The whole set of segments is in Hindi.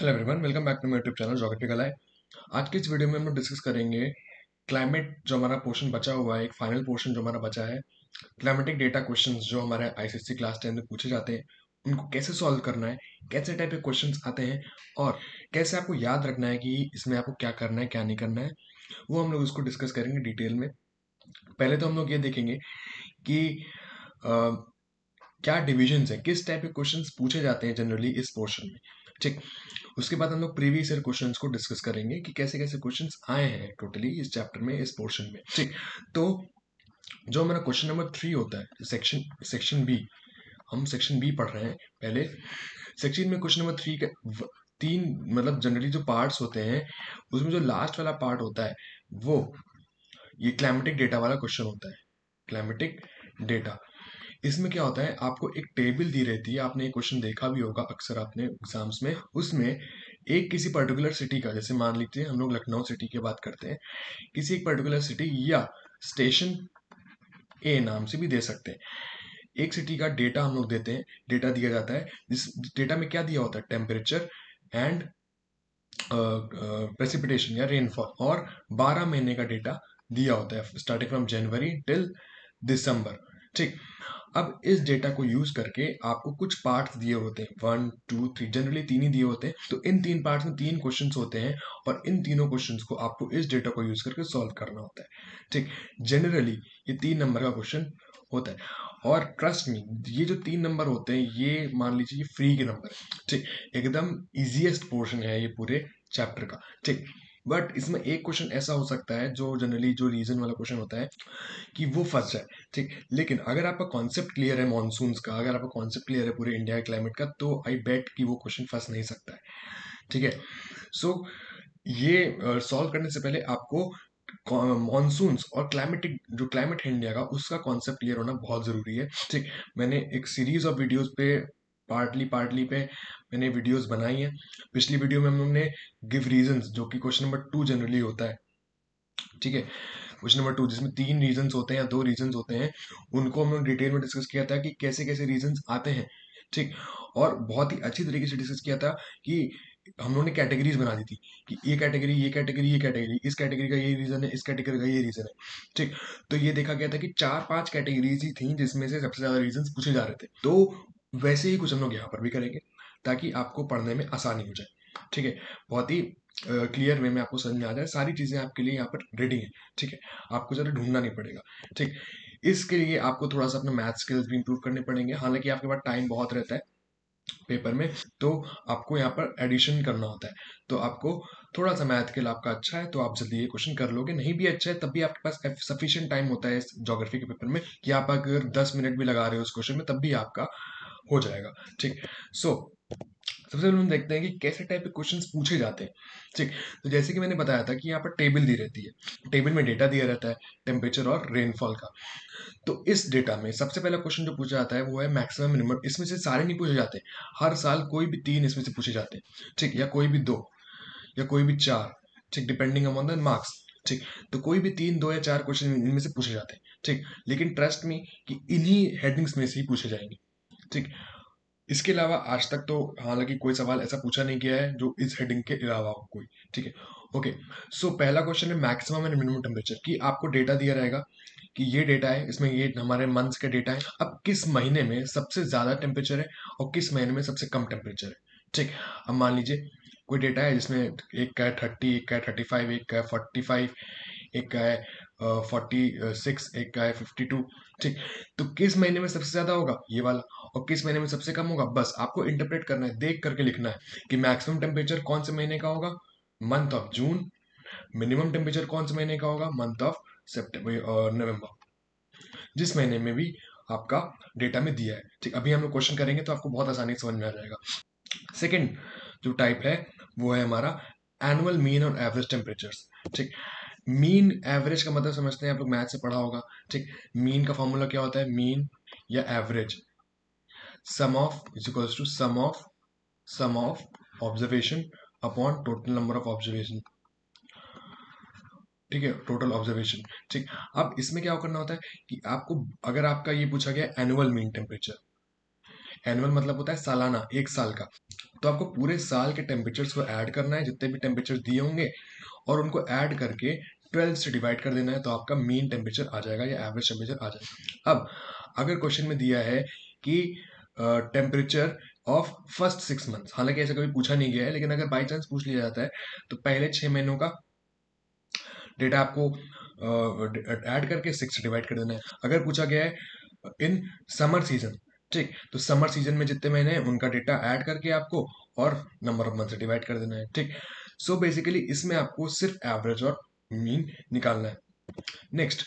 Hello everyone, welcome back to my YouTube channel geography कलाए। आज की इस वीडियो में हम लोग डिस्कस करेंगे क्लाइमेट, जो हमारा पोर्शन बचा हुआ है, एक फाइनल पोर्शन जो हमारा बचा है, क्लाइमेटिक डेटा क्वेश्चंस जो हमारे आईसीएससी क्लास 10 में पूछे जाते हैं, उनको कैसे सॉल्व करना है, कैसे टाइप के क्वेश्चंस आते हैं और कैसे आपको याद रखना है कि इसमें आपको क्या करना है क्या नहीं करना है, वो हम लोग इसको डिस्कस करेंगे डिटेल में। पहले तो हम लोग ये देखेंगे कि अ, क्या डिविजन्स है, किस टाइप के क्वेश्चंस पूछे जाते हैं जनरली इस पोर्शन में। ठीक, उसके बाद हम लोग प्रीवियस ईयर क्वेश्चंस को डिस्कस करेंगे कि कैसे कैसे क्वेश्चंस आए हैं टोटली इस चैप्टर में, इस पोर्शन में। ठीक, तो जो हमारा क्वेश्चन नंबर 3 होता है, सेक्शन सेक्शन बी, हम सेक्शन बी पढ़ रहे हैं पहले। सेक्शन में क्वेश्चन नंबर 3 के तीन, मतलब जनरली जो पार्ट्स होते हैं उसमें जो लास्ट वाला पार्ट होता है वो ये क्लाइमेटिक डेटा वाला क्वेश्चन होता है। क्लाइमेटिक डेटा, इसमें क्या होता है, आपको एक टेबल दी रहती है, आपने एक क्वेश्चन देखा भी होगा अक्सर आपने एग्जाम्स में। उसमें एक किसी पर्टिकुलर सिटी का, जैसे मान लीजिए हम लोग लखनऊ सिटी की बात करते हैं, किसी एक पर्टिकुलर सिटी या स्टेशन ए नाम से भी दे सकते हैं, एक सिटी का डेटा हम लोग देते हैं, डेटा दिया जाता है। जिस डेटा में क्या दिया होता है, टेम्परेचर एंड प्रेसिपिटेशन या रेनफॉल, और 12 महीने का डेटा दिया होता है स्टार्टिंग फ्रॉम जनवरी टिल दिसंबर। ठीक, अब इस डेटा को यूज करके आपको कुछ पार्ट्स दिए होते हैं, 1 2 3, जनरली तीन ही दिए होते हैं, तो इन तीन पार्ट्स में तीन क्वेश्चंस होते हैं और इन तीनों क्वेश्चंस को आपको इस डेटा को यूज करके सॉल्व करना होता है। ठीक, जनरली ये 3 नंबर का क्वेश्चन होता है, और ट्रस्ट मी, ये जो 3 नंबर होते हैं ये मान लीजिए ये फ्री के नंबर है। ठीक, एकदम इजिएस्ट पोर्शन है ये पूरे चैप्टर का। ठीक, बट इसमें एक क्वेश्चन ऐसा हो सकता है जो जनरली जो रीजन वाला क्वेश्चन होता है कि वो फंस जाए। ठीक, लेकिन अगर आपका कॉन्सेप्ट क्लियर है मॉनसून्स का, अगर आपका कॉन्सेप्ट क्लियर है पूरे इंडिया के क्लाइमेट का, तो आई बेट कि वो क्वेश्चन फंस नहीं सकता है। ठीक है, सो ये सॉल्व करने से पहले आपको मॉनसून्स और क्लाइमेटिक, जो क्लाइमेट है इंडिया का, उसका कॉन्सेप्ट क्लियर होना बहुत जरूरी है। ठीक, मैंने एक सीरीज ऑफ वीडियोस पे पार्टली पार्टली पे मैंने वीडियोस बनाई है। पिछली वीडियो में हम लोग ने गिव रीजंस, जो कि क्वेश्चन नंबर 2 जनरली होता है। ठीक है, क्वेश्चन नंबर 2 जिसमें 3 रीजंस होते हैं या 2 रीजंस होते हैं, उनको हम लोग डिटेल में डिस्कस किया था कि कैसे कैसे रीजंस आते हैं। ठीक, और बहुत ही अच्छी तरीके से डिस्कस किया था कि हम लोगों ने कैटेगरीज बना दी थी कि ये कैटेगरी, ये कैटेगरी, ये कैटेगरी, इस कैटेगरी का ये रीजन है, इस कैटेगरी का ये रीजन है। ठीक, तो ये देखा गया था कि 4 5 कैटेगरीज ही थी जिसमें से सबसे ज्यादा रीजंस पूछे जा रहे थे। तो वैसे ही कुछ हम लोग यहाँ पर भी करेंगे ताकि आपको पढ़ने में आसानी हो जाए। ठीक है, बहुत ही क्लियर वे में आपको समझ में आ जाए, सारी चीजें आपके लिए यहाँ पर रेडी है। ठीक है, आपको ज़्यादा ढूंढना नहीं पड़ेगा। ठीक, इसके लिए आपको थोड़ा सा अपने मैथ स्किल्स भी इंप्रूव करने पड़ेंगे, हालांकि आपके पास टाइम बहुत रहता है पेपर में, तो आपको यहाँ पर एडिशन करना होता है। तो आपको थोड़ा सा मैथ स्किल आपका अच्छा है तो आप जल्दी ये क्वेश्चन कर लोगे, नहीं भी अच्छा है तब भी आपके पास सफिशिएंट टाइम होता है इस ज्योग्राफी के पेपर में कि आप अगर 10 मिनट भी लगा रहे हो उस क्वेश्चन में तब भी आपका हो जाएगा। ठीक, सो सबसे पहले हम देखते हैं कि कैसे टाइप के क्वेश्चंस पूछे जाते हैं। ठीक, तो जैसे कि मैंने बताया था कि यहाँ पर टेबल दी रहती है, टेबल में डेटा दिया रहता है टेम्परेचर और रेनफॉल का। तो इस डेटा में सबसे पहला क्वेश्चन जो पूछा जाता है वो है मैक्सिमम मिनिमम। इसमें से सारे नहीं पूछे जाते, हर साल कोई भी 3 इसमें से पूछे जाते हैं। ठीक, या कोई भी 2 या कोई भी 4। ठीक, डिपेंडिंग अपॉन द मार्क्स। ठीक, तो कोई भी 3 2 या 4 क्वेश्चन इनमें से पूछे जाते हैं। ठीक, लेकिन ट्रस्ट मी कि इन्हीं हेडिंग्स में से ही पूछे जाएंगे। ठीक, इसके अलावा आज तक तो हालांकि कोई सवाल ऐसा पूछा नहीं गया है जो इस हेडिंग के अलावा हो कोई। ठीक है, ओके। सो पहला क्वेश्चन है मैक्सिमम एंड मिनिमम टेम्परेचर, की आपको डेटा दिया रहेगा कि ये डेटा है, इसमें ये हमारे मंथ्स का डेटा है, अब किस महीने में सबसे ज्यादा टेम्परेचर है और किस महीने में सबसे कम टेम्परेचर है। ठीक, अब मान लीजिए कोई डेटा है जिसमें एक का है 30, एक का है 35, एक का है 45, एक का है 46, एक का है 52। ठीक, तो किस महीने में सबसे ज्यादा होगा ये वाला और किस महीने में सबसे कम होगा, बस आपको इंटरप्रेट करना है, देख करके लिखना है कि मैक्सिमम टेम्परेचर कौन से महीने का होगा, month of June. Minimum temperature कौन से महीने का होगा, मंथ ऑफ सितंबर और नवंबर, जिस महीने में भी आपका डेटा में दिया है। ठीक, अभी हम लोग क्वेश्चन करेंगे तो आपको बहुत आसानी से समझ में आ जाएगा। सेकंड जो टाइप है वो है हमारा एनुअल मीन और एवरेज टेम्परेचर्स। ठीक, मीन एवरेज का मतलब समझते हैं, आप लोग मैथ से पढ़ा होगा। ठीक, मीन का फॉर्मूला क्या होता है, मीन या average, sum of is equals to sum of observation upon total number of observation. ठीक है, टोटल ऑब्जर्वेशन। ठीक, अब इसमें क्या करना होता है कि आपको, अगर आपका ये पूछा गया एनुअल मीन टेम्परेचर, एनुअल मतलब होता है सालाना, एक साल का। तो आपको पूरे साल के टेम्परेचर्स को ऐड करना है, जितने भी टेम्परेचर दिए होंगे, और उनको ऐड करके 12 से डिवाइड कर देना है, तो आपका मीन टेम्परेचर आ जाएगा या एवरेज टेम्परेचर आ जाएगा। अब अगर क्वेश्चन में दिया है कि टेम्परेचर ऑफ फर्स्ट 6 मंथ्स, हालांकि ऐसा कभी पूछा नहीं गया है, लेकिन अगर बाई चांस पूछ लिया जाता है तो पहले 6 महीनों का डेटा आपको ऐड करके 6 से डिवाइड कर देना है। अगर पूछा गया है इन समर सीजन, ठीक, तो समर सीजन में जितने महीने हैं उनका डेटा ऐड करके आपको और नंबर ऑफ मंथ से डिवाइड कर देना है, ठीक। सो बेसिकली इसमें आपको सिर्फ एवरेज और मीन निकालना है। Next,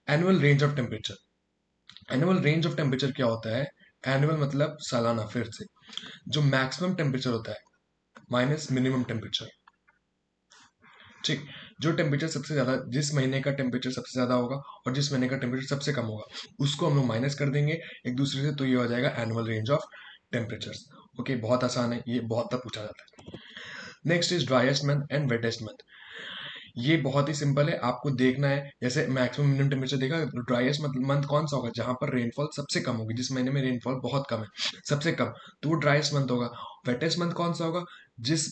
annual range of temperature. Annual range of temperature क्या होता है? एनुअल मतलब सालाना, फिर से जो मैक्सिमम टेम्परेचर होता है माइनस मिनिमम टेम्परेचर, ठीक। जो टेम्परेचर सबसे ज्यादा, जिस महीने का टेम्परेचर सबसे ज्यादा होगा और जिस महीने का टेम्परेचर सबसे कम होगा, उसको हम लोग माइनस कर देंगे एक दूसरे से, तो ये हो जाएगा annual range of temperatures. Okay, बहुत आसान है, ये बहुत बार पूछा जाता है। Next is driest month and wettest month. ये बहुत ही सिंपल है, आपको देखना है जैसे मैक्सिमम मिनिमम टेम्परेचर देखा, ड्राइएस्ट मंथ कौन सा होगा? जहां पर रेनफॉल सबसे कम होगी, जिस महीने में रेनफॉल बहुत कम है, सबसे कम, तो वो ड्राइएस्ट मंथ होगा। वेटेस्ट मंथ कौन सा होगा? जिस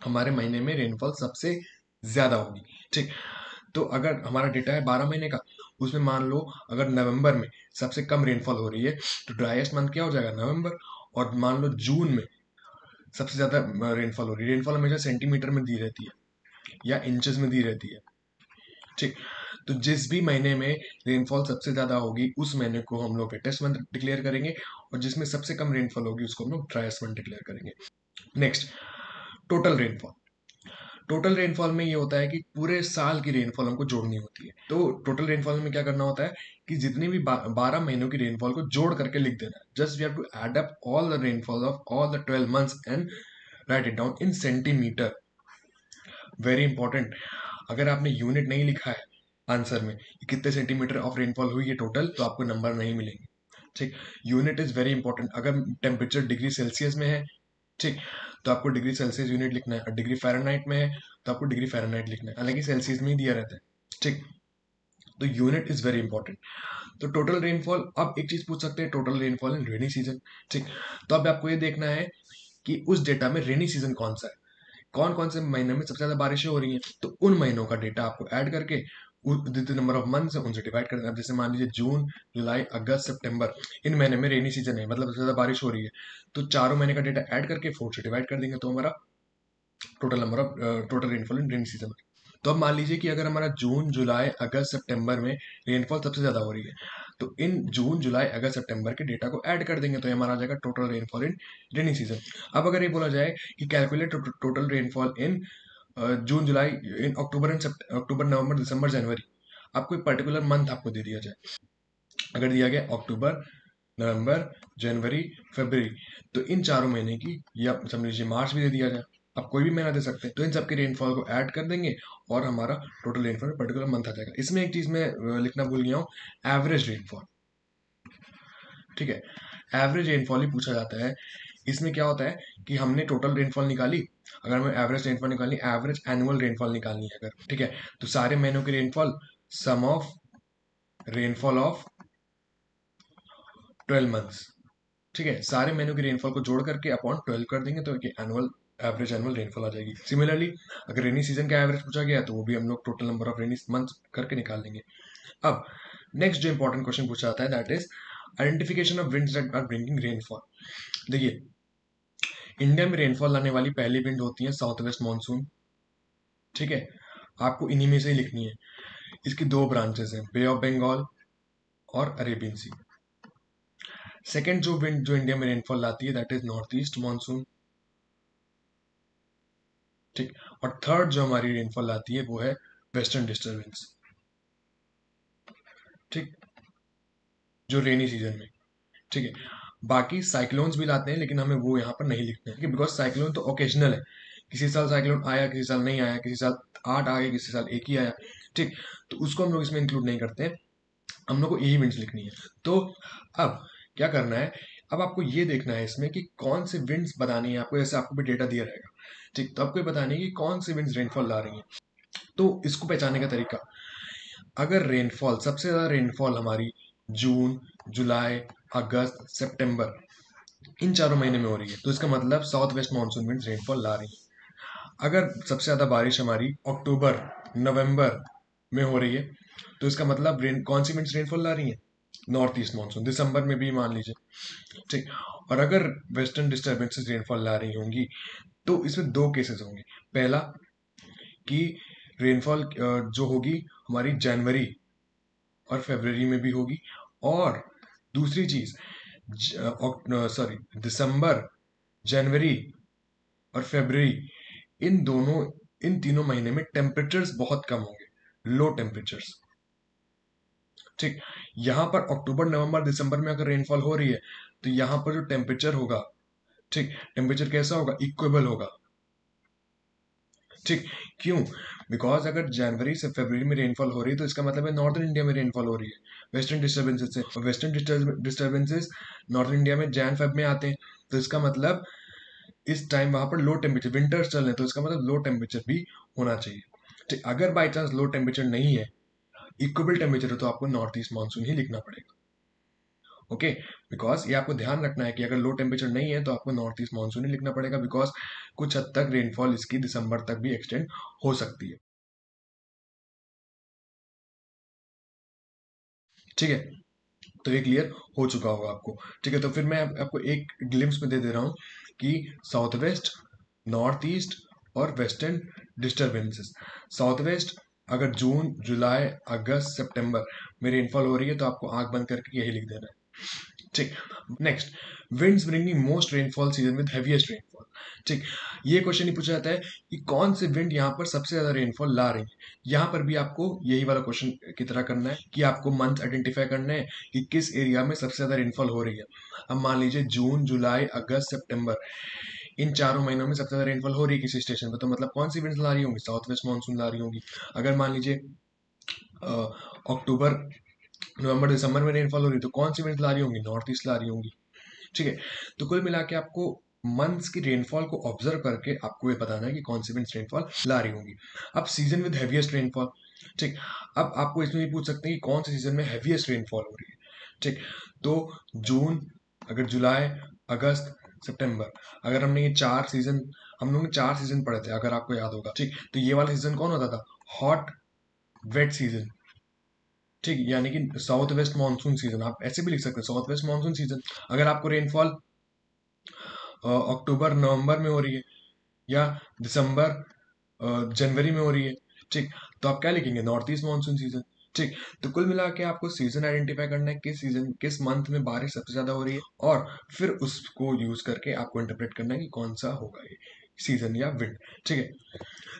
हमारे महीने में रेनफॉल सबसे ज्यादा होगी, ठीक। तो अगर हमारा डेटा है 12 महीने का, उसमें मान लो अगर नवंबर में सबसे कम रेनफॉल हो रही है, तो ड्राइएस्ट मंथ क्या हो जाएगा? नवंबर। और मान लो जून में सबसे ज्यादा रेनफॉल हो रही है, रेनफॉल हमेशा सेंटीमीटर में दी रहती है या इंचेस में दी रहती है, ठीक। तो जिस भी महीने में रेनफॉल सबसे ज्यादा होगी, उस महीने को हम लोग वेटेस्ट मंथ डिक्लेयर करेंगे, और जिसमें सबसे कम रेनफॉल होगी उसको हम लोग ड्राइएस्ट मंथ डिक्लेयर करेंगे। Next, total rainfall. Total rainfall में ये होता है कि पूरे साल की रेनफॉल हमको जोड़नी होती है। तो टोटल रेनफॉल में क्या करना होता है कि जितनी भी 12 महीनों की रेनफॉल को जोड़ करके लिख देना है। Just we have to add up all the rainfall of all the 12 months and write it down in centimetre. Very important, अगर आपने यूनिट नहीं लिखा है आंसर में कि कितने सेंटीमीटर ऑफ रेनफॉल हुई है टोटल, तो आपको नंबर नहीं मिलेंगे, ठीक। Unit is very important. अगर टेम्परेचर डिग्री सेल्सियस में है, ठीक, तो आपको डिग्री सेल्सियस यूनिट लिखना है, और डिग्री फ़ारेनहाइट में है तो आपको डिग्री फ़ारेनहाइट लिखना है, हालांकि सेल्सियस में ही दिया रहता है, ठीक। तो यूनिट इज वेरी इंपॉर्टेंट। तो टोटल रेनफॉल, अब एक चीज पूछ सकते हैं, total rainfall in rainy season, ठीक। तो अब आपको ये देखना है कि उस डेटा में रेनी सीजन कौन सा है, कौन कौन से महीने में सबसे ज्यादा बारिशें हो रही हैं, तो उन महीनों का डेटा आपको ऐड करके जितने नंबर ऑफ मंथ्स है उनसे डिवाइड कर देना। अब जैसे मान लीजिए जून, जुलाई, अगस्त, सितंबर, इन महीने में रेनी सीजन है, मतलब सबसे ज्यादा बारिश हो रही है, तो चारों महीने का डेटा ऐड करके 4 से डिवाइड कर देंगे, तो हमारा total number of total rainfall in rainy season. तो अब मान लीजिए कि अगर हमारा जून, जुलाई, अगस्त, सितंबर में रेनफॉल सबसे ज्यादा हो रही है, तो इन जून, जुलाई, अगस्त, सितंबर के डेटा को ऐड कर देंगे, तो ये हमारा आ जाएगा total rainfall in rainy season. अब अगर ये बोला जाए कि calculate total rainfall in June, July, in October and October, November, December, January, आपको एक पर्टिकुलर मंथ आपको दे दिया जाए, अगर दिया गया अक्टूबर, नवंबर, जनवरी, फरवरी, तो इन चारों महीने की, या समझ लीजिए मार्च भी दे दिया जाए, आप कोई भी महीना दे सकते हैं, तो इन सबके रेनफॉल को ऐड कर देंगे और हमारा टोटल रेनफॉल पर्टिकुलर मंथ आ जाएगा। इसमें एक चीज मैं लिखना भूल गया हूँ, एवरेज रेनफॉल, ठीक है। एवरेज रेनफॉल ही पूछा जाता है। इसमें क्या होता है कि हमने टोटल रेनफॉल निकाली, अगर हमें एवरेज रेनफॉल निकालनी, एवरेज एनुअल रेनफॉल निकालनी है अगर, ठीक है, तो सारे महीनों की rainfall, sum of rainfall of 12 months, ठीक है, सारे महीनों की रेनफॉल को जोड़ करके अपॉन 12 कर देंगे, तो एनुअल एवरेज एनुअल रेनफॉल आ जाएगी। सिमिलरली अगर रेनी सीजन का एवरेज पूछा गया तो वो भी हम लोग total number of rainy month करके निकाल लेंगे। अब नेक्स्ट जो इंपॉर्टेंट क्वेश्चन पूछा जाता है, that is identification of winds that are bringing rainfall. देखिए, इंडिया में रेनफॉल लाने वाली पहली विंड होती है साउथ वेस्ट मानसून, ठीक है, आपको इन्हीं में से ही लिखनी है। इसकी दो ब्रांचेस हैं, बे ऑफ बंगाल और अरेबियन सी। सेकेंड जो विंड जो इंडिया में रेनफॉल लाती है, that is north east monsoon, ठीक। और थर्ड जो हमारी रेनफॉल आती है वो है वेस्टर्न डिस्टर्बेंस, ठीक, जो रेनी सीजन में, ठीक है। बाकी साइक्लोन्स भी लाते हैं, लेकिन हमें वो यहाँ पर नहीं लिखते हैं, बिकॉज साइक्लोन तो ओकेजनल है, किसी साल साइक्लोन आया, किसी साल नहीं आया, किसी साल 8 आ गए, किसी साल एक ही आया, ठीक। तो उसको हम लोग इसमें इंक्लूड नहीं करते हैं, हम लोग को यही विंड्स लिखनी है। तो अब क्या करना है, अब आपको ये देखना है इसमें कि कौन से विंड्स बतानी है आपको, जैसे आपको भी डेटा दिया रहेगा, ठीक, तो आपको ये बतानी है कि कौन सी विंड्स रेनफॉल ला रही है। तो इसको पहचानने का तरीका, अगर रेनफॉल सबसे ज्यादा रेनफॉल हमारी जून, जुलाई, अगस्त, सितंबर, इन 4 महीने में हो रही है, तो इसका मतलब south west monsoon winds rainfall ला रही है। अगर सबसे ज्यादा बारिश हमारी अक्टूबर, नवंबर में हो रही है, तो इसका मतलब कौन सी विंड्स रेनफॉल ला रही है? नॉर्थ ईस्ट मानसून, दिसंबर में भी मान लीजिए, ठीक। और अगर वेस्टर्न डिस्टर्बेंसेस रेनफॉल ला रही होंगी, तो इसमें दो केसेस होंगे। पहला कि रेनफॉल जो होगी हमारी जनवरी और फरवरी में भी होगी, और दूसरी चीज सॉरी, दिसंबर, जनवरी और फरवरी, इन तीनों महीने में टेम्परेचर्स बहुत कम होंगे, लो टेम्परेचर्स, ठीक। यहां पर अक्टूबर, नवंबर, दिसंबर में अगर रेनफॉल हो रही है, तो यहां पर जो टेम्परेचर होगा, ठीक, टेम्परेचर कैसा होगा? इक्वेबल होगा, ठीक। क्यों? बिकॉज अगर जनवरी से फरवरी में रेनफॉल हो रही है, तो इसका मतलब है नॉर्दर्न इंडिया में रेनफॉल हो रही है वेस्टर्न डिस्टर्बेंसेस से, और वेस्टर्न डिस्टर्बेंसेस नॉर्दर्न इंडिया में जैन फेब में आते हैं, तो इसका मतलब इस टाइम वहां पर लो टेम्परेचर, विंटर्स चल रहे हैं, तो इसका मतलब लो टेम्परेचर भी होना चाहिए, ठीक। अगर बाई चांस लो टेम्परेचर नहीं है, इक्वेबल टेम्परेचर है, तो आपको नॉर्थ ईस्ट मानसून ही लिखना पड़ेगा, ओके। बिकॉज ये आपको ध्यान रखना है कि अगर लो टेम्परेचर नहीं है, तो आपको नॉर्थ ईस्ट मानसून ही लिखना पड़ेगा, बिकॉज कुछ हद तक रेनफॉल इसकी दिसंबर तक भी एक्सटेंड हो सकती है, ठीक है। तो ये क्लियर हो चुका होगा आपको, ठीक है। तो फिर मैं आपको एक ग्लिम्स में दे दे रहा हूँ कि साउथ वेस्ट, नॉर्थ ईस्ट और वेस्टर्न डिस्टर्बेंसेस। साउथ वेस्ट, अगर जून, जुलाई, अगस्त, सितंबर में रेनफॉल हो रही है, तो आपको आंख बंद करके यही लिख देना है, ठीक। Next, winds bringing most rainfall season with heaviest rainfall, ठीक। ये क्वेश्चन ही पूछा जाता है कि कौन से विंड यहाँ पर सबसे ज्यादा रेनफॉल ला रही है। यहाँ पर भी आपको यही वाला क्वेश्चन की तरह करना है कि आपको मंथ आइडेंटिफाई करना है कि किस एरिया में सबसे ज्यादा रेनफॉल हो रही है। अब मान लीजिए जून, जुलाई, अगस्त, सितंबर, इन चारों महीनों में सबसे ज्यादा रेनफॉल हो रही है किसी स्टेशन पर, तो मतलब कौन सी विंड्स ला रही होंगी? साउथ वेस्ट मानसून ला रही होंगी। अगर मान लीजिए अक्टूबर, नवंबर, दिसंबर में रेनफॉल हो रही है, तो कौन सी विंड्स ला रही होंगी? नॉर्थ ईस्ट ला रही होंगी, ठीक है। तो कुल मिला के आपको मंथ्स की रेनफॉल को ऑब्जर्व करके आपको ये बताना है कि कौन सी विंड्स रेनफॉल ला रही होंगी। अब सीजन विद हैवीएस्ट रेनफॉल, ठीक। अब आपको इसमें भी पूछ सकते हैं कि कौन से सीजन में हैवीएस्ट रेनफॉल हो रही है, ठीक। तो जून, अगर जुलाई, अगस्त, सितंबर, अगर हमने ये चार सीजन, हम लोग ने चार सीजन पढ़े थे अगर आपको याद होगा, ठीक। तो ये वाला सीजन कौन होता था? हॉट वेट सीजन, ठीक। यानी कि साउथ वेस्ट मानसून सीजन, आप ऐसे भी लिख सकते हैं, साउथ वेस्ट मानसून सीजन। अगर आपको रेनफॉल अक्टूबर, नवंबर में हो रही है, या दिसंबर, जनवरी में हो रही है, ठीक, तो आप क्या लिखेंगे? नॉर्थ ईस्ट मानसून सीजन, ठीक। तो कुल मिला के आपको सीजन आइडेंटिफाई करना है, किस सीजन, किस मंथ में बारिश सबसे ज्यादा हो रही है, और फिर उसको यूज करके आपको इंटरप्रेट करना है कि कौन सा होगा ये सीजन या विंड, ठीक है।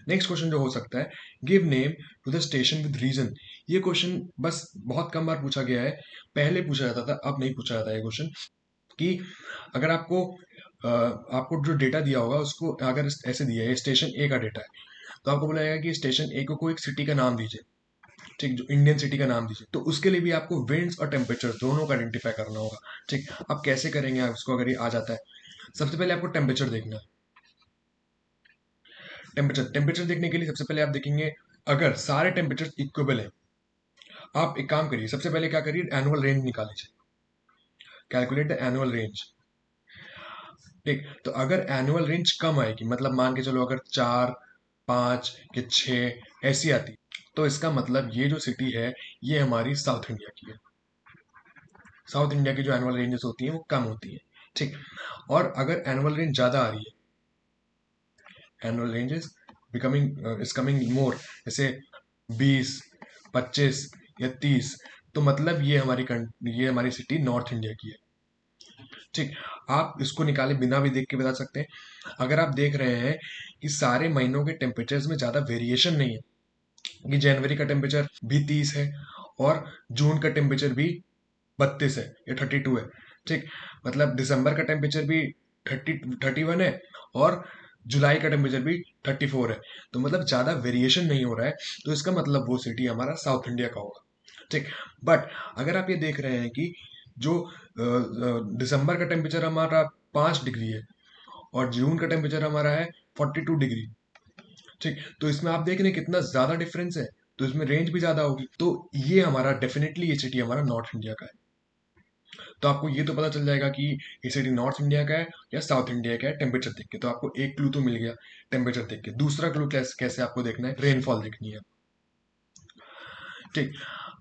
नेक्स्ट क्वेश्चन जो हो सकता है, give name to the station with reason. ये क्वेश्चन बस बहुत कम बार पूछा गया है, पहले पूछा जाता था, अब नहीं पूछा जाता है ये क्वेश्चन। कि अगर आपको जो डेटा दिया होगा उसको अगर ऐसे दिया है, स्टेशन ए का डेटा है, तो आपको बोला जाएगा कि स्टेशन ए को कोई एक सिटी का नाम दीजिए, ठीक, जो इंडियन सिटी का नाम दीजिए। तो उसके लिए भी आपको विंड्स और टेम्परेचर दोनों का आइडेंटिफाई करना होगा, ठीक। आप कैसे करेंगे आप इसको, अगर ये आ जाता है? सबसे पहले आपको टेम्परेचर देखना है। टेम्परेचर देखने के लिए सबसे पहले आप देखेंगे, अगर सारे टेम्परेचर इक्वेबल है, आप एक काम करिए, सबसे पहले क्या करिए, एनुअल रेंज निकाल लीजिए, कैलकुलेट द एनुअल रेंज, ठीक। तो अगर एनुअल रेंज कम आएगी, मतलब मान के चलो अगर 4, 5 या 6 ऐसी आती, तो इसका मतलब ये जो सिटी है, ये हमारी साउथ इंडिया की है। साउथ इंडिया की जो एनुअल रेंजेस होती हैं वो कम होती है, ठीक। और अगर एनुअल रेंज ज्यादा आ रही है, annual ranges becoming is coming मोर, जैसे 20, 25 या 30, तो मतलब ये हमारी सिटी नॉर्थ इंडिया की है, ठीक। आप इसको निकाले बिना भी देख के बता सकते हैं। अगर आप देख रहे हैं कि सारे महीनों के टेम्परेचर्स में ज्यादा वेरिएशन नहीं है, कि जनवरी का टेम्परेचर भी 30 है और जून का टेम्परेचर भी 32 है या 32 है, ठीक। मतलब दिसंबर का टेम्परेचर भी 31 है, और जुलाई का टेम्परेचर भी 34 है, तो मतलब ज्यादा वेरिएशन नहीं हो रहा है, तो इसका मतलब वो सिटी हमारा साउथ इंडिया का होगा, ठीक। बट अगर आप ये देख रहे हैं कि जो दिसंबर का टेम्परेचर हमारा 5 डिग्री है, और जून का टेम्परेचर हमारा है 42 डिग्री, ठीक, तो इसमें आप देख रहे हैं कितना ज्यादा डिफरेंस है, तो इसमें रेंज भी ज्यादा होगी, तो ये हमारा डेफिनेटली ये सिटी हमारा नॉर्थ इंडिया का है, तो आपको ये तो पता चल जाएगा कि ये सिटी नॉर्थ इंडिया का है या साउथ इंडिया का है टेम्परेचर देख के। तो आपको एक क्लू तो मिल गया टेम्परेचर देख के। दूसरा क्लू कैसे आपको देखना है, रेनफॉल देखनी है। ठीक,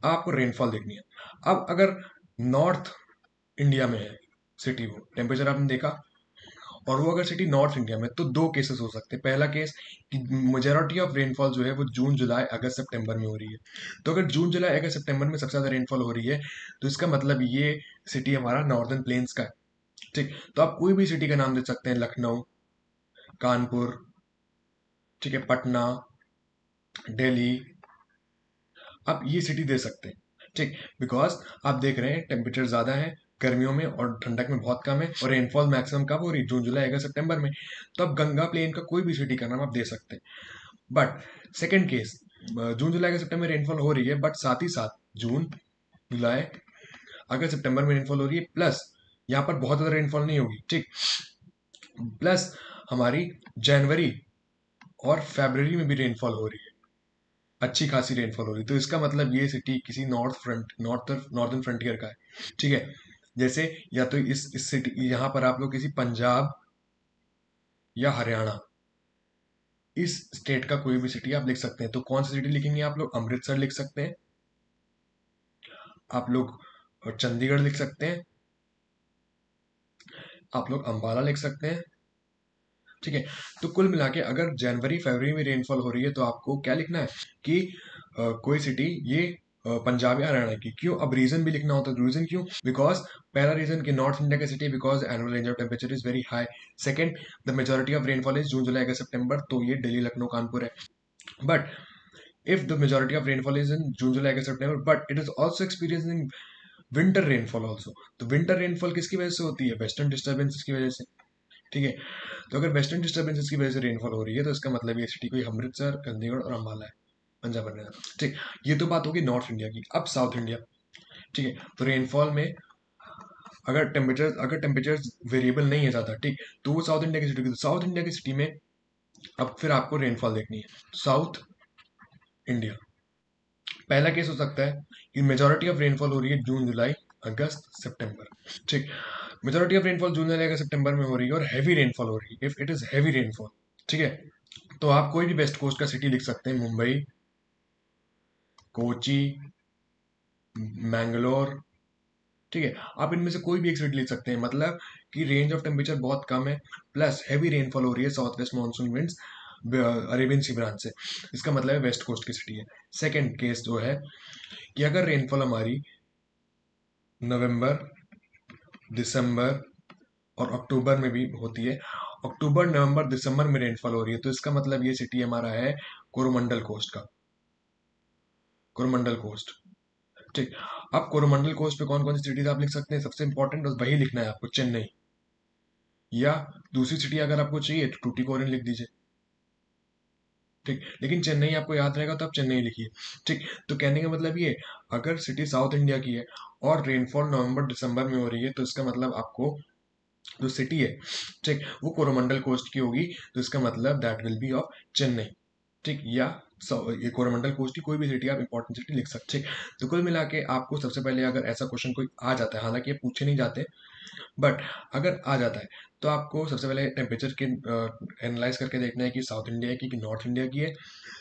आपको रेनफॉल देखनी है। अब अगर नॉर्थ इंडिया में है सिटी, वो टेम्परेचर आपने देखा, और वो अगर सिटी नॉर्थ इंडिया में, तो दो केसेस हो सकते हैं। पहला केस कि मेजोरिटी ऑफ रेनफॉल जो है वो जून जुलाई अगस्त सितंबर में हो रही है। तो अगर जून जुलाई अगस्त सितंबर में सबसे ज्यादा रेनफॉल हो रही है, तो इसका मतलब ये सिटी हमारा नॉर्दर्न प्लेन्स का है। ठीक, तो आप कोई भी सिटी का नाम दे सकते हैं, लखनऊ, कानपुर, ठीक है, पटना, दिल्ली, आप ये सिटी दे सकते हैं। ठीक, बिकॉज आप देख रहे हैं टेम्परेचर ज्यादा है गर्मियों में और ठंडक में बहुत कम है, और रेनफॉल मैक्सिमम कब हो रही है, जून जुलाई अगस्त सितंबर में। तो आप गंगा प्लेन का कोई भी सिटी का नाम आप दे सकते हैं। But second case, June July August सितंबर में रेनफॉल हो रही है, बट साथ ही साथ जून जुलाई अगस्त सितंबर में रेनफॉल हो रही है, प्लस यहाँ पर बहुत ज्यादा रेनफॉल नहीं होगी। ठीक, प्लस हमारी जनवरी और फरवरी में भी रेनफॉल हो रही है, अच्छी खासी रेनफॉल हो रही है। तो इसका मतलब ये सिटी किसी नॉर्दर्न फ्रंटियर का है। ठीक है, जैसे या तो इस सिटी यहाँ पर आप लोग किसी पंजाब या हरियाणा, इस स्टेट का कोई भी सिटी आप लिख सकते हैं। तो कौन सी सिटी लिखेंगे आप लोग, अमृतसर लिख सकते हैं, आप लोग चंडीगढ़ लिख सकते हैं, आप लोग अंबाला लिख सकते हैं। ठीक है, तो कुल मिला के अगर जनवरी फरवरी में रेनफॉल हो रही है, तो आपको क्या लिखना है कि कोई सिटी ये पंजाब या हरियाणा की। क्यों, अब रीजन भी लिखना होता है। रीजन क्यों, बिकॉज पहला रीजन कि नॉर्थ इंडिया का city, because annual range of temperature is very high. Second, the majority of rainfall is June July August September, तो ये दिल्ली लखनऊ कानपुर है। But if the majority of rainfall is in June, July, August, September, but it is also experiencing winter rainfall also। तो विंटर रेनफॉल किसकी वजह से होती है, वेस्टर्न डिस्टर्बेंसेस की वजह से। ठीक है, तो अगर वेस्टर्न डिस्टर्बेंसेस की वजह से रेनफॉल हो रही है, तो इसका मतलब ये सिटी कोई अमृतसर, चंडीगढ़ और अम्बाला है, पंजाब हरियाणा। ठीक, ये तो बात होगी नॉर्थ इंडिया की। अब साउथ इंडिया, ठीक है, तो रेनफॉल में अगर टेम्परेचर वेरिएबल नहीं है ज्यादा, ठीक, तो वो साउथ इंडिया की सिटी की। साउथ इंडिया की सिटी में अब फिर आपको रेनफॉल देखनी है। साउथ इंडिया, पहला केस हो सकता है कि मेजोरिटी ऑफ रेनफॉल हो रही है जून जुलाई अगस्त सितंबर। ठीक, majority of rainfall June July August सितंबर में हो रही है और हैवी रेनफॉल हो रही है, if it is heavy rainfall. ठीक है, तो आप कोई भी वेस्ट कोस्ट का सिटी लिख सकते हैं, मुंबई, कोची, मैंगलोर। ठीक है, आप इनमें से कोई भी एक सिटी लिख सकते हैं। मतलब कि रेंज ऑफ टेम्परेचर बहुत कम है, प्लस हैवी रेनफॉल हो रही है south west monsoon winds Arabian sea branch से। इसका मतलब है वेस्ट कोस्ट की सिटी है। सेकेंड केस जो है कि अगर रेनफॉल हमारी नवंबर, दिसंबर और अक्टूबर में भी होती है, अक्टूबर नवंबर दिसंबर में रेनफॉल हो रही है, तो इसका मतलब ये सिटी हमारा है कोरोमंडल कोस्ट का, कोरोमंडल कोस्ट। ठीक, अब कोरोमंडल कोस्ट पे कौन कौन सी सिटीज आप लिख सकते हैं, सबसे इंपॉर्टेंट बस वही लिखना है आपको, चेन्नई। या दूसरी सिटी अगर आपको चाहिए तो टूटीकोरिन लिख दीजिए। ठीक, लेकिन चेन्नई आपको याद रहेगा तो आप चेन्नई लिखिए। ठीक, तो कहने का मतलब ये, अगर सिटी साउथ इंडिया की है और रेनफॉल नवंबर दिसंबर में हो रही है, तो इसका मतलब आपको जो सिटी है, ठीक, वो कोरोमंडल कोस्ट की होगी, तो इसका मतलब that will be of Chennai. ठीक, या ये कोरोमंडल कोस्ट की कोई भी सिटी आप इंपॉर्टेंट सिटी लिख सकते हैं। तो कुल मिला के आपको सबसे पहले अगर ऐसा क्वेश्चन कोई आ जाता है, हालांकि ये पूछे नहीं जाते, बट अगर आ जाता है, तो आपको सबसे पहले टेम्परेचर के एनालाइज करके देखना है कि साउथ इंडिया की कि नॉर्थ इंडिया की है।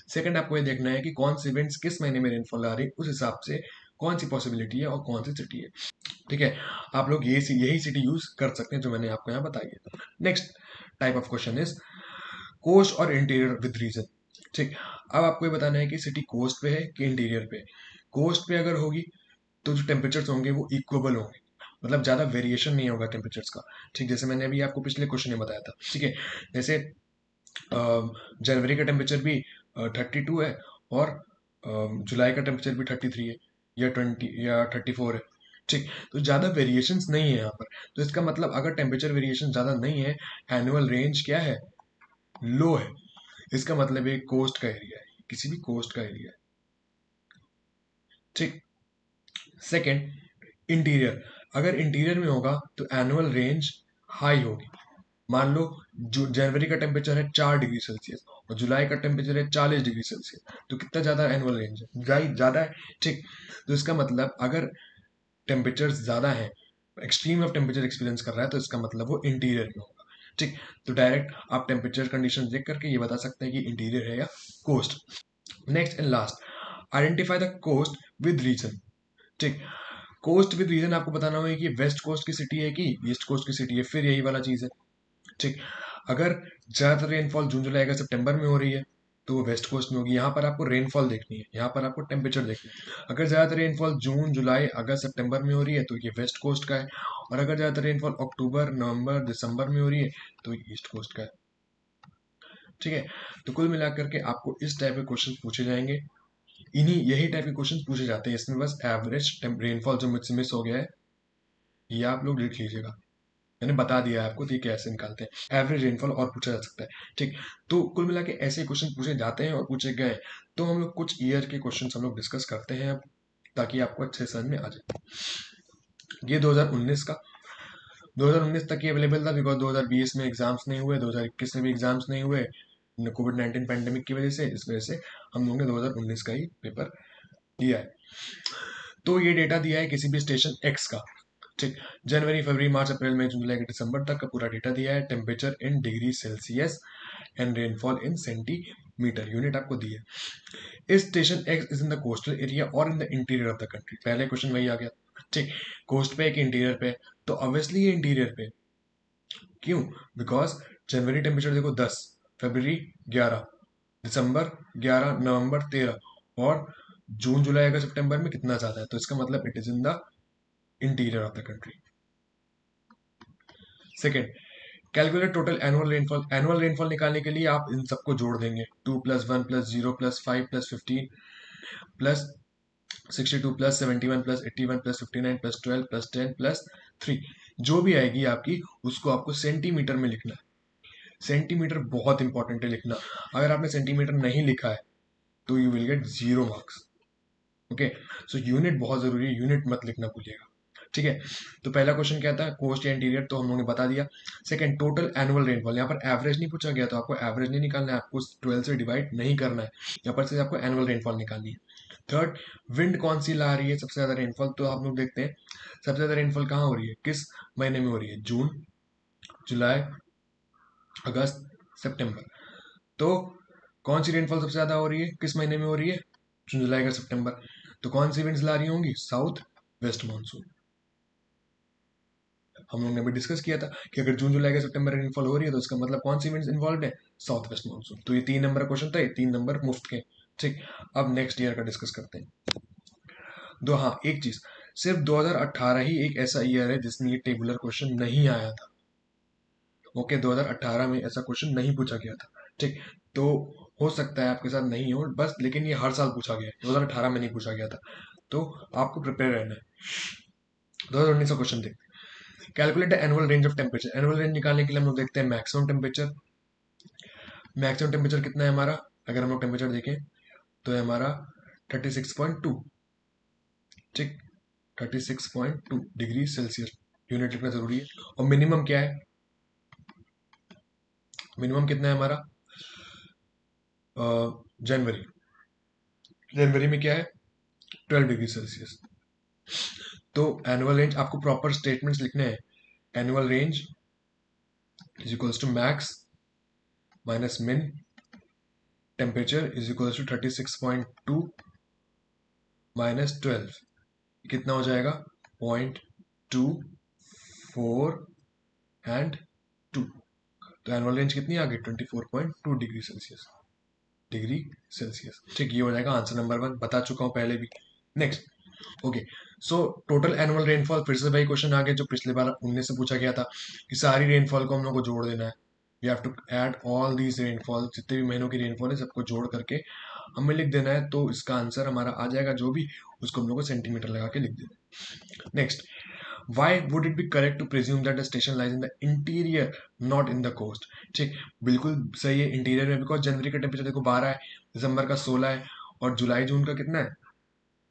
सेकंड, आपको ये देखना है कि कौन सी इवेंट्स किस महीने में रेनफॉल आ रही है, उस हिसाब से कौन सी पॉसिबिलिटी है और कौन सी सिटी है। ठीक है, आप लोग यही सिटी यूज कर सकते हैं जो मैंने आपको यहाँ बताई है। Next type of question is coast और इंटीरियर विद रीजन। ठीक, अब आपको ये बताना है कि सिटी कोस्ट पे है कि इंटीरियर पे। कोस्ट पे अगर होगी तो जो टेम्परेचर्स होंगे वो इक्वबल होंगे, मतलब ज्यादा वेरिएशन नहीं होगा टेम्परेचर्स का। ठीक, जैसे मैंने अभी आपको पिछले क्वेश्चन में बताया था। ठीक है, जैसे जनवरी का टेम्परेचर भी 32 है, और जुलाई का टेम्परेचर भी 33 है, या 20 या 34 है। ठीक, तो ज़्यादा वेरिएशंस नहीं है यहाँ पर। तो इसका मतलब अगर टेम्परेचर वेरिएशन ज़्यादा नहीं है, एनुअल रेंज क्या है, लो है, इसका मतलब एक कोस्ट का एरिया है, किसी भी कोस्ट का एरिया है। ठीक, सेकेंड, इंटीरियर, अगर इंटीरियर में होगा तो एनुअल रेंज हाई होगी। मान लो जो जनवरी का टेम्परेचर है 4 डिग्री सेल्सियस और जुलाई का टेम्परेचर है 40 डिग्री सेल्सियस, तो कितना ज्यादा एनुअल रेंज है, ज्यादा है। ठीक, तो इसका मतलब अगर टेम्परेचर ज्यादा है एक्सट्रीम ऑफ टेम्परेचर एक्सपीरियंस कर रहा है तो इसका मतलब वो इंटीरियर में होगा। ठीक, तो डायरेक्ट आप टेम्परेचर कंडीशन देख करके ये बता सकते हैं कि इंटीरियर है या coast. Next and last, identify the coast with reason. ठीक, कोस्ट विद रीजन आपको बताना होगा कि वेस्ट कोस्ट की सिटी है कि ईस्ट कोस्ट की सिटी है, फिर यही वाला चीज है। ठीक, अगर ज्यादातर रेनफॉल जून जुलाई अगस्त सितंबर में हो रही है तो वो वेस्ट कोस्ट में होगी। यहाँ पर आपको रेनफॉल देखनी है, यहाँ पर आपको टेम्परेचर देखनी है। अगर ज्यादातर रेनफॉल जून जुलाई अगस्त सितंबर में हो रही है तो ये वेस्ट कोस्ट का है, और अगर ज्यादातर रेनफॉल अक्टूबर नवंबर दिसंबर में हो रही है तो ये ईस्ट कोस्ट का है। ठीक है, तो कुल मिलाकर के आपको इस टाइप के क्वेश्चन पूछे जाएंगे, यही टाइप के क्वेश्चन पूछे जाते हैं। इसमें बस एवरेज रेनफॉल जो मुझसे मिस हो गया है ये आप लोग लिख लीजिएगा, मैंने बता दिया है आपको कि कैसे निकालते हैं। एवरेज रेनफॉल और पूछा जा सकता है। ठीक, तो कुल मिला के ऐसे क्वेश्चन पूछे जाते हैं और पूछे गए। तो हम लोग कुछ ईयर के क्वेश्चन हम लोग डिस्कस करते हैं अब, ताकि आपको अच्छे समझ में आ जाए। ये 2019 का 2019 तक ही अवेलेबल था, बिकॉज 2020 में एग्जाम्स नहीं हुए, 2021 में भी एग्जाम्स नहीं हुए कोविड-19 पैंडेमिक की वजह से। इस वजह से हम लोगों ने 2019 का ही पेपर दिया है। तो ये डेटा दिया है किसी भी स्टेशन एक्स का। ठीक, जनवरी फरवरी मार्च अप्रैल मई जून जुलाई दिसंबर तक का पूरा डेटा दिया है। Temperature in degree Celsius and rainfall in centimeter unit आपको दी है। इस station X is in the coastal area और in the interior of the country. पहले क्वेश्चन वही आ गया। ठीक, कोस्ट पे है कि इंटीरियर पे, तो ऑब्वियसली ये इंटीरियर पे। क्यों? बिकॉज जनवरी टेम्परेचर देखो 10, फरवरी 11, दिसंबर 11, नवंबर 13, और जून जुलाई अगस्त सितंबर में कितना ज्यादा है, तो इसका मतलब it is in the interior of the country. Second, calculate total annual rainfall. Annual rainfall निकालने के लिए आप इन सबको जोड़ देंगे, 2+1+0+5+15 +62+71+81+59+12+10+3, जो भी आएगी आपकी उसको आपको सेंटीमीटर में लिखना है। सेंटीमीटर बहुत इंपॉर्टेंट है लिखना। अगर आपने सेंटीमीटर नहीं लिखा है तो you will get 0 marks. Okay, so unit बहुत जरूरी है, यूनिट मत लिखना भूलिएगा। ठीक है, तो पहला क्वेश्चन क्या था, कोस्ट या इंटीरियर, तो हम लोगों ने बता दिया। Second, total annual rainfall. यहाँ पर एवरेज नहीं पूछा गया तो आपको एवरेज नहीं निकालना है, आपको 12 से डिवाइड नहीं करना है, यहाँ पर से आपको एनुअल रेनफॉल निकालनी है। थर्ड, विंड कौन सी ला रही है सबसे ज्यादा रेनफॉल, तो हम लोग देखते हैं सबसे ज्यादा रेनफॉल कहाँ हो रही है, किस महीने में हो रही है, जून जुलाई अगस्त सितंबर। तो कौन सी रेनफॉल सबसे ज्यादा हो रही है, किस महीने में हो रही है, जून जुलाई अगस्त सितंबर। तो कौन सी विंड्स ला रही होंगी, साउथ वेस्ट मानसून। हम लोगों ने अभी डिस्कस किया था कि अगर जून जुलाई का सितंबर रेनफॉल हो रही है तो इसका मतलब कौन सी विंड्स इन्वॉल्व है, साउथ वेस्ट मानसून। तो ये 3 नंबर क्वेश्चन था, ये 3 नंबर मुफ्त के। ठीक, अब नेक्स्ट ईयर का डिस्कस करते हैं। दो, हाँ एक चीज, सिर्फ 2018 ही एक ऐसा ईयर है जिसमें ये टेबुलर क्वेश्चन नहीं आया था। ओके, 2018 में ऐसा क्वेश्चन नहीं पूछा गया था। ठीक, तो हो सकता है आपके साथ नहीं हो बस, लेकिन ये हर साल पूछा गया है, 2018 में नहीं पूछा गया था, तो आपको प्रिपेयर रहना है। 2019 का क्वेश्चन देखते हैं। Calculate the annual range of temperature. Annual range निकालने के लिए हम लोग देखते हैं मैक्सिमम टेम्परेचर। मैक्सिमम टेम्परेचर कितना है हमारा, अगर हम लोग टेम्परेचर देखें तो है हमारा 36.2। ठीक, 36.2 डिग्री सेल्सियस, यूनिट लिखना जरूरी है। और मिनिमम क्या है, मिनिमम कितना है हमारा, जनवरी, जनवरी में क्या है, 12 डिग्री सेल्सियस। तो एनुअल रेंज आपको प्रॉपर स्टेटमेंट्स लिखने हैं। Annual range is equals to max minus min, temperature is equals to 36.2 minus 12, कितना हो जाएगा, 0.24 एंड 2। तो एनुअल रेंज कितनी आ गई, 24.2 डिग्री सेल्सियस, डिग्री सेल्सियस। ठीक, ये हो जाएगा आंसर नंबर 1, बता चुका हूं पहले भी। Next, okay, so total annual rainfall, फिर से वही क्वेश्चन आ गया जो पिछले बार 19 से पूछा गया था, कि सारी रेनफॉल को हम लोग को जोड़ देना है। We have to add all these rainfall, जितने भी महीनों की रेनफॉल है सबको जोड़ करके हमें लिख देना है, तो इसका आंसर हमारा आ जाएगा जो भी, उसको हम लोग को सेंटीमीटर लगा के लिख देना है। Next, why would it be correct to presume that the station lies in the interior not in the coast। ठीक, बिल्कुल सही है, इंटीरियर में, बिकॉज जनवरी का टेम्परेचर देखो 12 है, दिसंबर का 16 है, और जुलाई जून का कितना है,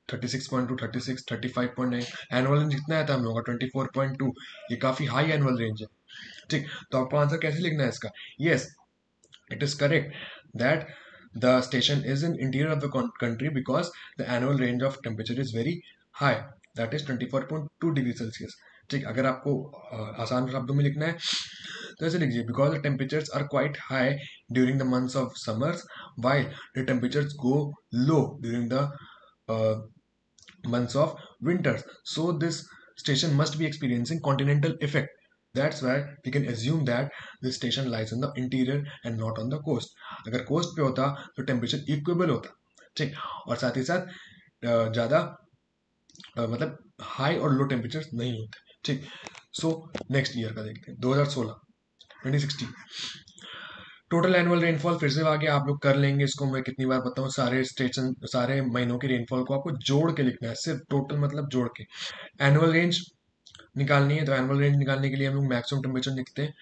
36.2, 36, 35.9। एनुअल रेंज कितना आया था हम लोगों का, 24.2। ये काफी हाई एनुअल रेंज है। ठीक, तो आपको आंसर कैसे लिखना है इसका, yes it is correct that the station is in interior of the country because the annual range of temperature is very high, that is 24.2 degree celsius। ठीक, अगर आपको आसान शब्दों में लिखना है तो ऐसे लिखिए, because the temperatures are quite high during the months of summers while the temperatures go low during the months of winters. So this station must be experiencing continental effect. That's why we can assume that this station lies in the interior and not on the coast. अगर coast पे होता तो temperature equable होता, ठीक, और साथ ही साथ ज़्यादा मतलब हाई और लो टेम्परेचर नहीं होते, ठीक। सो नेक्स्ट ईयर का देखते हैं, 2016 2016 टोटल एनुअल रेनफॉल फिर से आगे आप लोग कर लेंगे इसको, मैं कितनी बार बताऊं, सारे स्टेशन सारे महीनों की रेनफॉल को आपको जोड़ के लिखना है, सिर्फ टोटल मतलब जोड़ के। एनुअल रेंज निकालनी है तो एनुअल रेंज निकालने के लिए हम लोग मैक्सिमम टेम्परेचर लिखते हैं।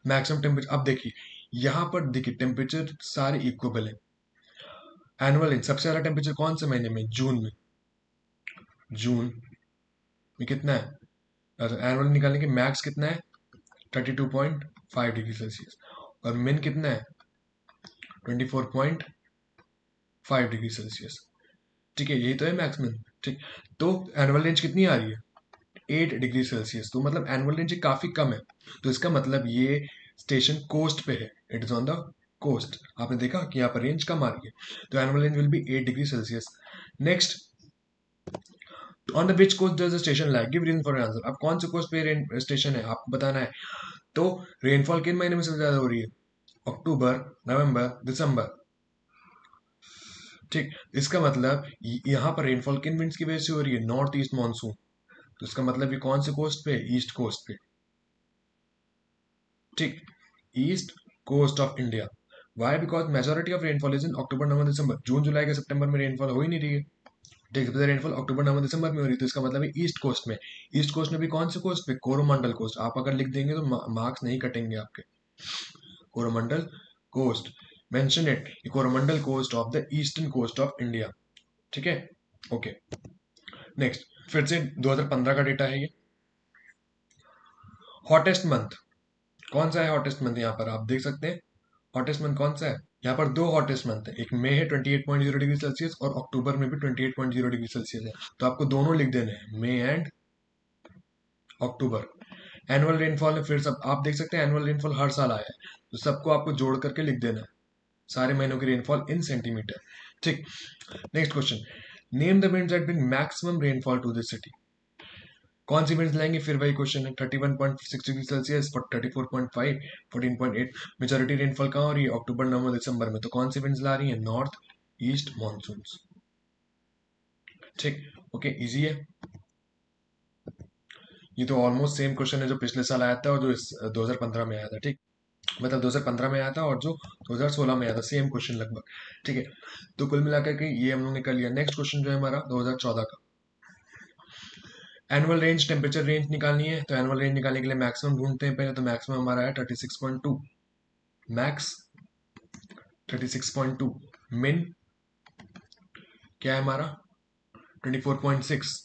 मैक्सिमम टेम्परेचर, अब देखिए यहाँ पर देखिए टेम्परेचर सारे इक्वल है। एनुअल रेंज सबसे ज्यादा टेम्परेचर कौन से महीने में, जून में। जून में कितना है, एनुअल निकालने के मैक्स कितना है 32.5 डिग्री सेल्सियस, और मिन कितना है 24.5 डिग्री सेल्सियस, ठीक है, यही तो है मैक्सिमम, ठीक। तो एनुअल रेंज कितनी आ रही है 8 डिग्री सेल्सियस, तो मतलब एनुअल रेंज काफी कम है, तो इसका मतलब ये स्टेशन कोस्ट पे है, it is on the coast. आपने देखा कि यहाँ पर रेंज कम आ रही है, तो annual range will be 8 degree Celsius. Next, on the which coast does the station like, give reason for answer. अब कौन से कोस्ट पे स्टेशन है आपको बताना है। तो रेनफॉल किन महीने में सबसे ज्यादा हो रही है, अक्टूबर, नवंबर, दिसंबर, ठीक। इसका मतलब यहाँ पर रेनफॉल किन विंड्स की वजह से हो रही है, नॉर्थ ईस्ट मानसून, तो इसका मतलब ये कौन से कोस्ट पे, ईस्ट कोस्ट पे, ठीक, east coast of India. Why, because majority of rainfall is in October November December, June July के सितंबर में रेनफॉल हो ही नहीं रही है, ठीक, सबसे रेनफॉल अक्टूबर नवंबर दिसंबर में हो रही है, तो इसका मतलब है ईस्ट कोस्ट में। ईस्ट कोस्ट में भी कौन से कोस्ट पे, कोरोमंडल कोस्ट। आप अगर लिख देंगे तो मार्क्स नहीं कटेंगे आपके। Coromandel coast, mention it, Coromandel coast of the eastern coast of India, ठीक है, ओके। नेक्स्ट, फिर से 2015 का डेटा है ये। हॉटेस्ट मंथ कौन सा है, हॉटेस्ट मंथ यहाँ पर आप देख सकते हैं, हॉटेस्ट मंथ कौन सा है, यहाँ पर दो हॉटेस्ट मंथ है, एक मई है 28.0 डिग्री सेल्सियस और अक्टूबर में भी 28.0 डिग्री सेल्सियस है, तो आपको दोनों लिख देने हैं, मई एंड अक्टूबर। एनुअल रेनफॉल में फिर सब आप देख सकते हैं, एनुअल रेनफॉल हर साल आया है, तो सबको आपको जोड़ करके लिख देना है, सारे महीनों की रेनफॉल इन सेंटीमीटर, ठीक। Next question, name the winds that bring maximum rainfall to this city. कौन सी विंड्स लाएंगे, फिर वही क्वेश्चन है, 31.6 डिग्री सेल्सियस, 34.5, 14.8। मेजोरिटी रेनफॉल कहाँ हो रही है, अक्टूबर नवंबर दिसंबर में, तो कौन सी विंड्स ला रही है, नॉर्थ ईस्ट मानसून, ठीक, ओके, इजी है। ये तो ऑलमोस्ट सेम क्वेश्चन है जो पिछले साल आया था और जो इस 2015 में आया था, ठीक, मतलब 2015 में आया था और जो 2016 में आया था, सेम क्वेश्चन लगभग, ठीक है। तो कुल मिलाकर के ये हम लोग ने कर लिया। नेक्स्ट क्वेश्चन जो है हमारा 2014 का, एनुअल रेंज टेम्परेचर रेंज निकालनी है, तो एनुअल रेंज निकालने के लिए मैक्सिमम ढूंढते हैं पहले, तो मैक्सिमम हमारा है 36.2, मैक्स 36.2, मिन क्या है हमारा 24.6,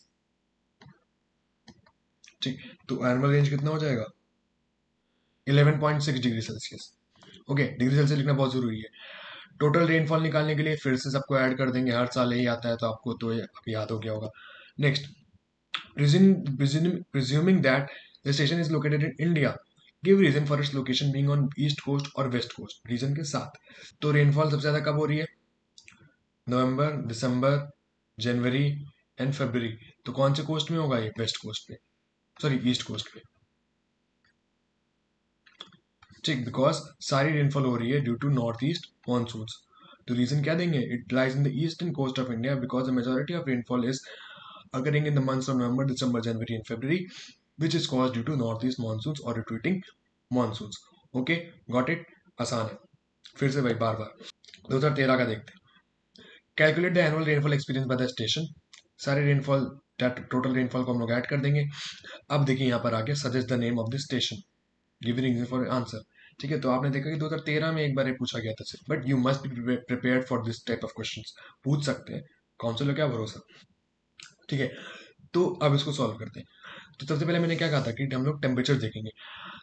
ठीक, तो एनुअल रेंज कितना हो जाएगा 11.6 degree Celsius, okay, degree Celsius लिखना बहुत जरूरी है। टोटल रेनफॉल निकालने के लिए फिर से सबको ऐड कर देंगे, हर साल यही आता है तो आपको तो अब याद हो गया होगा। Next, presuming that the station is located in India, give reason for its location being on east coast और west coast, रीजन के साथ। तो रेनफॉल सबसे ज्यादा कब हो रही है, नवंबर, दिसंबर, जनवरी एंड फरवरी, तो कौन से कोस्ट में होगा ये, वेस्ट कोस्ट पे, सॉरी ईस्ट कोस्ट पे, ठीक, बिकॉज सारी रेनफॉल हो रही है due to north east monsoon. तो रीजन क्या देंगे, it lies in the eastern coast of India because the majority of rainfall is occurring in the months of November, December, January, and February, which is caused due to northeast monsoons or retreating monsoons. Okay, got it? आसान है, फिर से भाई बार बार 2013 का देखते हैं। Calculate the annual rainfall experience by the station, सारे रेनफॉल टोटल रेनफॉल को हम लोग ऐड कर देंगे। अब देखिए यहाँ पर आगे suggest the name of the station, giving reason for answer, ठीक है। तो आपने देखा कि 2013 में एक बार ये पूछा गया था सिर्फ, but you must be prepared for this type of questions, पूछ सकते हैं, काउंसिल क्या भरोसा, ठीक है। तो अब इसको सॉल्व करते हैं। तो सबसे पहले मैंने क्या कहा था कि हम लोग टेम्परेचर देखेंगे,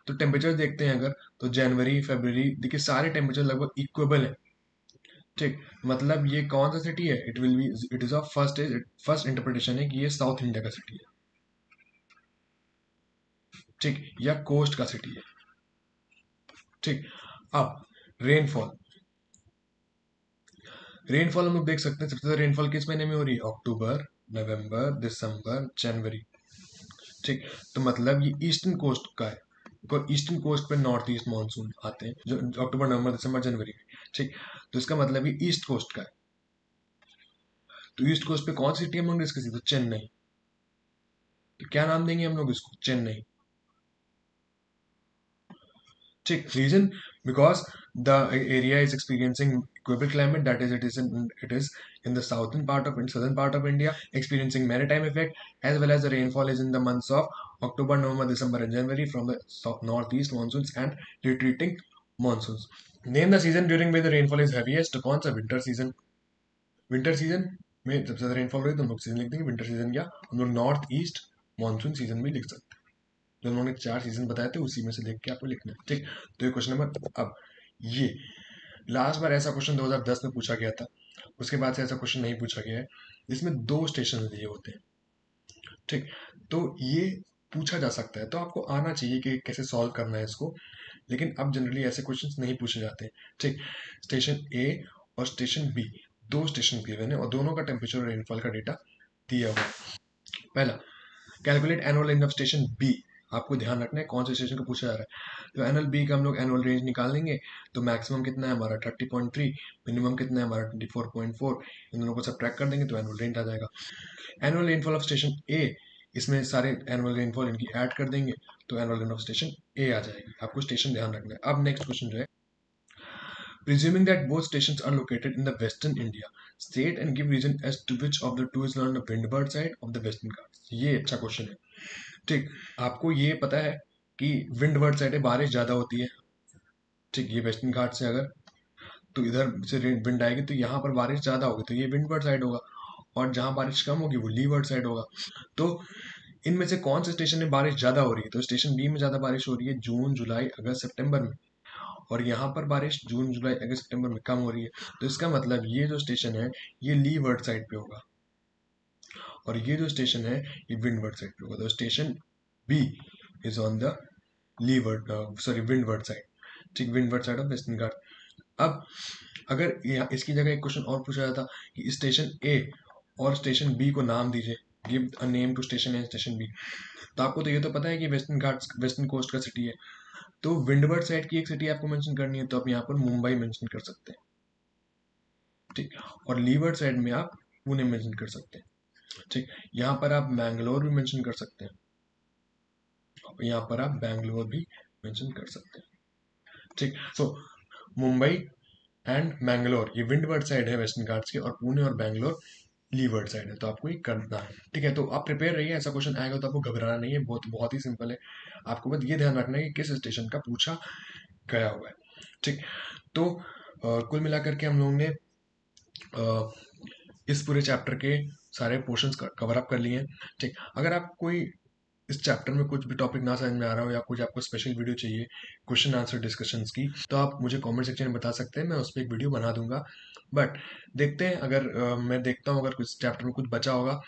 तो टेम्परेचर देखते हैं अगर, तो जनवरी फरवरी देखिए सारे टेम्परेचर लगभग इक्वेबल है, ठीक, मतलब ये कौन सा सिटी है, it will be, it is of first interpretation है कि ये साउथ इंडिया का सिटी है, ठीक, या कोस्ट का सिटी है। ठीक, अब रेनफॉल, रेनफॉल हम लोग देख सकते हैं सबसे ज्यादा रेनफॉल किस महीने में हो रही है, अक्टूबर, नवंबर, दिसंबर, जनवरी। ठीक, तो मतलब ये ईस्टर्न कोस्ट का है, बिकॉज ईस्टर्न कोस्ट पे नॉर्थ ईस्ट मानसून आते हैं जो अक्टूबर, नवंबर, दिसंबर, जनवरी में। ठीक, तो इसका मतलब ये ईस्ट कोस्ट का है। तो ईस्ट कोस्ट पे कौन सी सिटी हम लोग डिस्कस की, तो चेन्नई। तो क्या नाम देंगे हम लोग इसको, चेन्नई। ठीक, reason, because the area is experiencing equable climate, that is it is in the southern part of India, experiencing maritime effect, as well as the rainfall is in the months of October, November, December and January from the northeast monsoons and retreating monsoons. Name the season during which the rainfall is heaviest, तो कौन सा, विंटर सीजन। विंटर सीजन में सबसे ज्यादा रेनफॉल रही तो हम लोग सीजन लिख देंगे विंटर सीजन, या हम लोग नॉर्थ ईस्ट मानसून सीजन भी लिख सकते हैं। जो उन्होंने 4 सीजन बताए थे उसी में से देख के आपको लिखना है। ठीक, तो ये क्वेश्चन नंबर, अब ये लास्ट बार ऐसा क्वेश्चन 2010 में पूछा गया था, उसके बाद से ऐसा क्वेश्चन नहीं पूछा गया है। इसमें 2 स्टेशन दिए होते हैं। ठीक, तो ये पूछा जा सकता है, तो आपको आना चाहिए कि कैसे सॉल्व करना है इसको, लेकिन अब जनरली ऐसे क्वेश्चंस नहीं पूछे जाते हैं। ठीक, स्टेशन ए और स्टेशन बी, 2 स्टेशन दिए हुए हैं और दोनों का टेम्परेचर और रेनफॉल का डेटा दिया हुआ है। पहला, calculate annual range of station B. आपको ध्यान रखना है कौन से स्टेशन को पूछा जा रहा है। तो एनुअल बी का हम लोग एनुअल रेंज निकाल लेंगे, तो मैक्सिमम कितना है हमारा 30.3, मिनिमम कितना है हमारा 24.4, इन दोनों को सब ट्रैक कर देंगे तो एनुअल रेंज आ जाएगा। एनुअल रेनफॉल ऑफ स्टेशन ए, इसमें सारे एनुअल रेनफॉल इनकी ऐड कर देंगे तो एनुअल रेन ऑफ स्टेशन ए आ जाएगी। आपको स्टेशन ध्यान रखना है। अब नेक्स्ट क्वेश्चन जो है, presuming that both stations are located in the western India, state and give reason as to which of the two is on the windward side of the western Ghats। ये अच्छा क्वेश्चन है। ठीक, आपको ये पता है कि विंडवर्ड साइड है, बारिश ज्यादा होती है। ठीक, ये वेस्टर्न घाट से अगर तो इधर से विंड आएगी तो यहाँ पर बारिश ज्यादा होगी, तो ये विंडवर्ड साइड होगा, और जहां बारिश कम होगी वो लीवर्ड साइड होगा। तो इनमें से कौन से स्टेशन में बारिश ज्यादा हो रही है, तो स्टेशन बी में ज्यादा बारिश हो रही है जून, जुलाई, अगस्त, सितंबर में, और यहाँ पर बारिश जून, जुलाई, अगस्त, सितंबर में कम हो रही है। तो इसका मतलब ये जो स्टेशन है ये लीवर्ड साइड पे होगा, और ये जो स्टेशन है ये विंडवर्ड साइड पे होगा। तो station B is on the leeward, sorry, windward side. ठीक, windward side of western Ghat. अब अगर यहाँ इसकी जगह एक क्वेश्चन और पूछा जाता कि स्टेशन ए और स्टेशन बी को नाम दीजिए, give a name to station A, station B, तो आपको तो ये तो पता है कि वेस्टर्न घाट वेस्टर्न कोस्ट का सिटी है, तो विंडवर्ड साइड की एक सिटी आपको मेंशन करनी है, तो आप यहाँ पर मुंबई मेंशन कर सकते हैं। ठीक, और लीवर्ड साइड में आप पुणे मेंशन कर सकते हैं। ठीक, यहाँ पर आप मैंगलोर भी मेंशन कर सकते हैं, यहाँ पर आप बैंगलोर भी मेंशन कर सकते हैं। ठीक, सो मुंबई एंड मैंगलोर ये विंडवर्ड साइड है वेस्टर्न घाट्स के, और पुणे और बैंगलोर लीवर्ड साइड है, तो आपको ये करना है। ठीक है, तो आप प्रिपेयर रहिए, ऐसा क्वेश्चन आएगा तो आपको घबराना नहीं है, बहुत बहुत ही सिंपल है। आपको बस ये ध्यान रखना है कि किस स्टेशन का पूछा गया हुआ है। ठीक, तो कुल मिलाकर के हम लोगों ने इस पूरे चैप्टर के सारे पोर्शंस कवर अप कर लिए हैं। ठीक, अगर आप कोई इस चैप्टर में कुछ भी टॉपिक ना समझ में आ रहा हो, या कुछ आपको स्पेशल वीडियो चाहिए क्वेश्चन आंसर डिस्कशंस की, तो आप मुझे कमेंट सेक्शन में बता सकते हैं, मैं उस पर एक वीडियो बना दूंगा। बट देखते हैं, अगर मैं देखता हूँ अगर कुछ चैप्टर में कुछ बचा होगा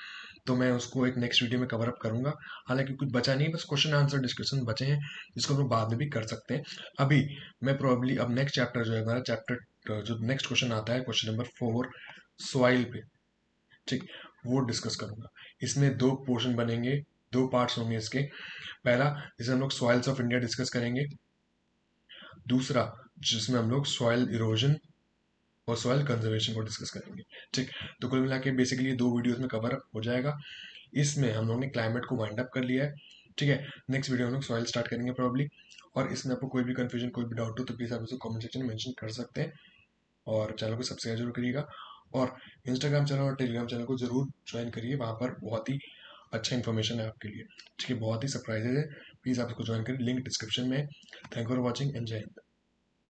तो मैं उसको एक नेक्स्ट वीडियो में कवर अप करूंगा। हालांकि कुछ बचा नहीं, बस क्वेश्चन आंसर डिस्कशन बचे हैं जिसको हम लोग बाद में भी कर सकते हैं। अभी मैं प्रोबेबली अब नेक्स्ट चैप्टर जो है हमारा चैप्टर जो नेक्स्ट क्वेश्चन आता है क्वेश्चन नंबर 4 सॉइल पे, ठीक, वो डिस्कस करूंगा। इसमें 2 पोर्शन बनेंगे, 2 पार्ट्स होंगे इसके। पहला जिसे हम लोग सॉइल्स ऑफ इंडिया डिस्कस करेंगे, दूसरा जिसमें हम लोग सॉइल इरोजन और सॉइल कंजर्वेशन को डिस्कस करेंगे। ठीक, तो कुल मिला के बेसिकली ये 2 वीडियोस में कवर अप हो जाएगा। इसमें हम लोग ने क्लाइमेट को वाइंड अप कर लिया है। ठीक है, नेक्स्ट वीडियो हम लोग सॉइल स्टार्ट करेंगे प्रॉब्ली, और इसमें आपको कोई भी कंफ्यूजन, कोई भी डाउट हो तो प्लीज़ आप उसे कमेंट सेक्शन में मेंशन कर सकते हैं, और चैनल को सब्सक्राइब जरूर करिएगा, और इंस्टाग्राम चैनल और टेलीग्राम चैनल को जरूर ज्वाइन करिए, वहाँ पर बहुत ही अच्छा इन्फॉर्मेशन है आपके लिए। ठीक है, बहुत ही सरप्राइजेज है, प्लीज़ आप इसको ज्वाइन करिए, लिंक डिस्क्रिप्शन में है। Thank you for watching and जय हिंद।